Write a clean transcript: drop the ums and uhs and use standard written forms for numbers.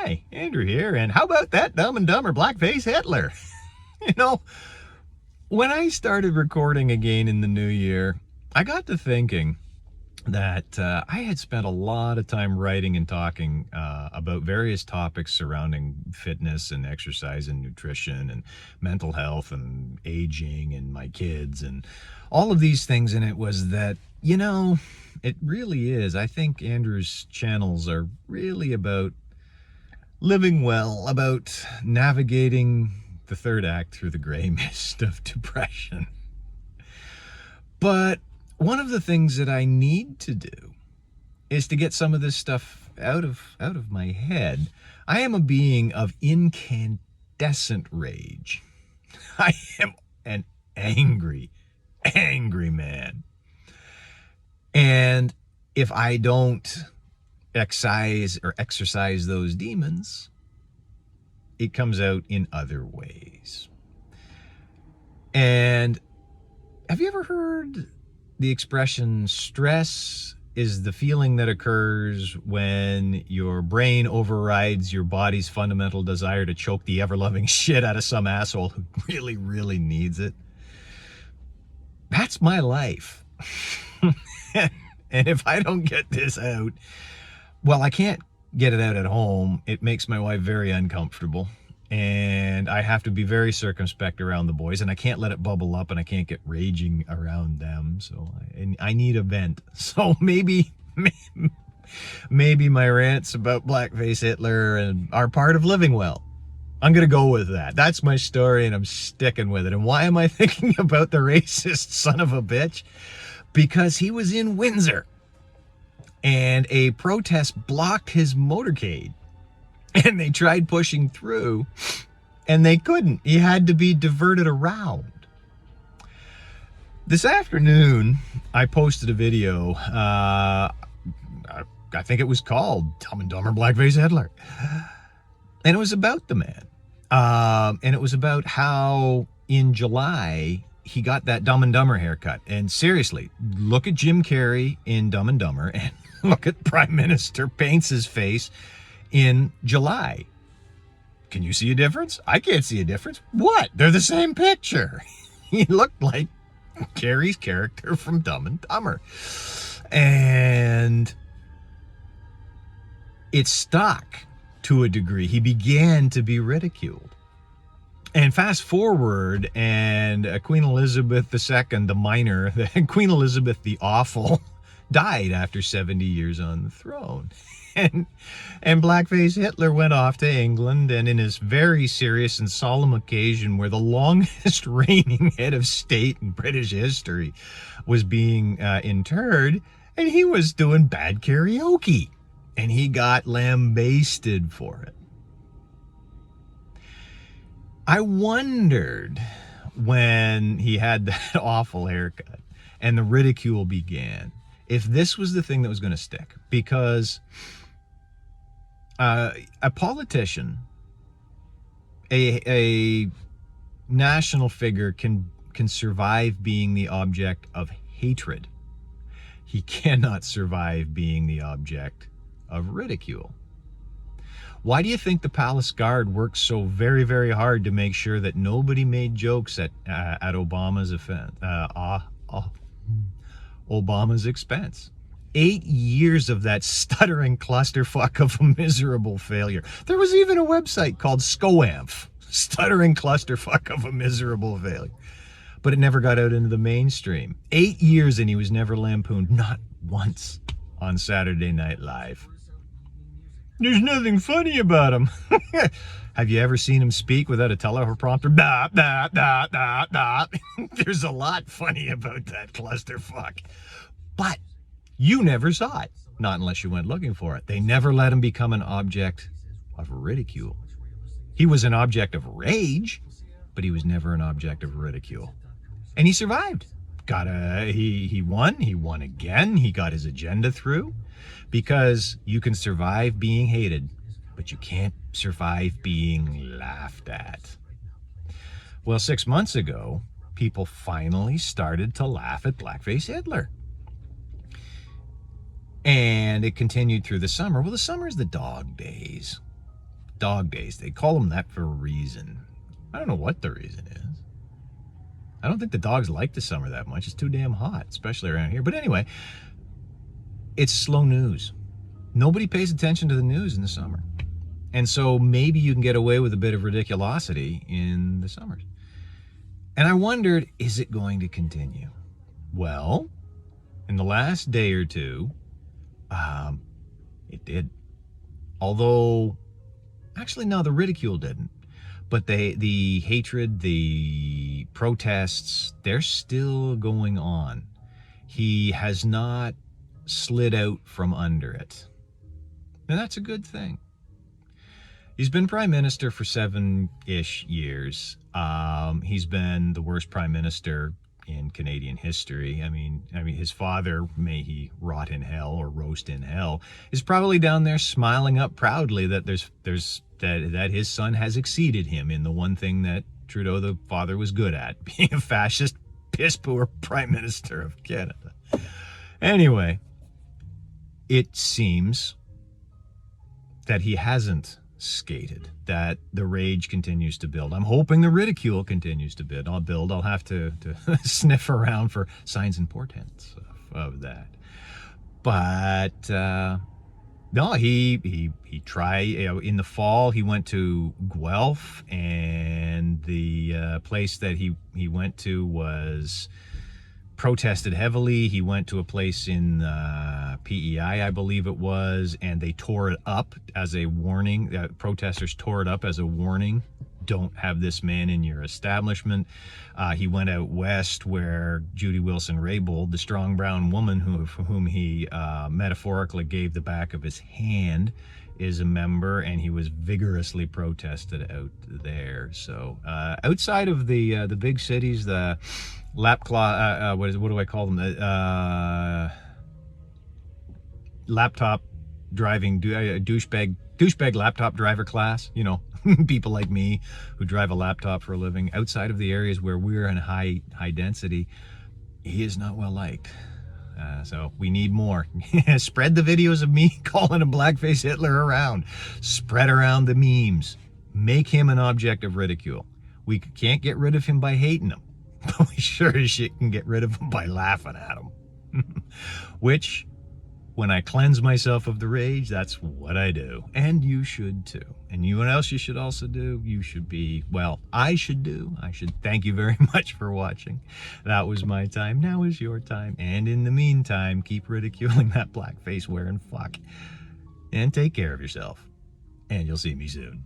Hi, Andrew here, and how about that Dumb and Dumber Blackface Hitler? You know, when I started recording again in the new year, I got to thinking that I had spent a lot of time writing and talking about various topics surrounding fitness and exercise and nutrition and mental health and aging and my kids and all of these things. And it was that, it really is. I think Andrew's channels are really about living well, about navigating the third act through the gray mist of depression. But one of the things that I need to do is to get some of this stuff out of my head. I am a being of incandescent rage. I am an angry man. And if I don't exercise those demons, it comes out in other ways. And have you ever heard the expression, stress is the feeling that occurs when your brain overrides your body's fundamental desire to choke the ever-loving shit out of some asshole who really, really needs it? That's my life. And if I don't get this out, well, I can't get it out at home. It makes my wife very uncomfortable. And I have to be very circumspect around the boys, and I can't let it bubble up, and I can't get raging around them. So I need a vent. So maybe my rants about Blackface Hitler are part of living well. I'm going to go with that. That's my story, and I'm sticking with it. And why am I thinking about the racist son of a bitch? Because he was in Windsor, and a protest blocked his motorcade. And they tried pushing through, and they couldn't. He had to be diverted around. This afternoon, I posted a video. I think it was called Dumb and Dumber Blackface Hitler. And it was about the man. And it was about how in July, he got that Dumb and Dumber haircut. And seriously, look at Jim Carrey in Dumb and Dumber, and look at Prime Minister Paints' face in July. Can you see a difference? I can't see a difference. What? They're the same picture. He looked like Carrey's character from Dumb and Dumber. And it stuck to a degree. He began to be ridiculed. And fast forward, and Queen Elizabeth II, the minor, Queen Elizabeth the Awful, died after 70 years on the throne. And Blackface Hitler went off to England, and in his very serious and solemn occasion where the longest reigning head of state in British history was being interred, and he was doing bad karaoke, and he got lambasted for it. I wondered when he had that awful haircut and the ridicule began, if this was the thing that was going to stick, because a politician, a national figure can survive being the object of hatred. He cannot survive being the object of ridicule. Why do you think the Palace Guard worked so very, very hard to make sure that nobody made jokes at Obama's Obama's expense? 8 years of that stuttering clusterfuck of a miserable failure. There was even a website called SCOAMF, stuttering clusterfuck of a miserable failure. But it never got out into the mainstream. 8 years, and he was never lampooned, not once, on Saturday Night Live. There's nothing funny about him. Have you ever seen him speak without a teleprompter? Nah, nah, nah, nah, nah. There's a lot funny about that clusterfuck. But you never saw it. Not unless you went looking for it. They never let him become an object of ridicule. He was an object of rage, but he was never an object of ridicule. And he survived. He won again. He got his agenda through. Because you can survive being hated, but you can't survive being laughed at. Well, 6 months ago, people finally started to laugh at Blackface Hitler. And it continued through the summer. Well, the summer is the dog days. Dog days. They call them that for a reason. I don't know what the reason is. I don't think the dogs like the summer that much. It's too damn hot, especially around here. But anyway, it's slow news. Nobody pays attention to the news in the summer. And so maybe you can get away with a bit of ridiculosity in the summers. And I wondered, is it going to continue? Well, in the last day or two, it did. Although, actually, no, the ridicule didn't. But the hatred, the protests, they're still going on. He has not slid out from under it. And that's a good thing. He's been prime minister for 7-ish years. He's been the worst prime minister in Canadian history. I mean, his father, may he rot in hell or roast in hell, is probably down there smiling up proudly that that his son has exceeded him in the one thing that Trudeau the father was good at, being a fascist piss poor prime minister of Canada. Anyway, it seems that he hasn't skated, that the rage continues to build. I'm hoping the ridicule continues to build. I'll have to sniff around for signs and portents of that. But no, he tried, in the fall he went to Guelph, and the place that he went to was protested heavily. He went to a place in PEI, I believe it was, and they tore it up as a warning. Protesters tore it up as a warning. Don't have this man in your establishment. He went out west where Judy Wilson-Raybould, the strong brown woman whom he metaphorically gave the back of his hand, is a member, and he was vigorously protested out there. So outside of the big cities, the what do I call them? Laptop driving, douchebag laptop driver class, people like me who drive a laptop for a living. Outside of the areas where we're in high density, he is not well liked. So we need more. Spread the videos of me calling a blackface Hitler around. Spread around the memes. Make him an object of ridicule. We can't get rid of him by hating him, but we sure as shit can get rid of him by laughing at him. Which, when I cleanse myself of the rage, that's what I do. And you should too. And you know what else you should also do? You should be, well, I should thank you very much for watching. That was my time. Now is your time. And in the meantime, keep ridiculing that blackface wearing fuck. And take care of yourself. And you'll see me soon.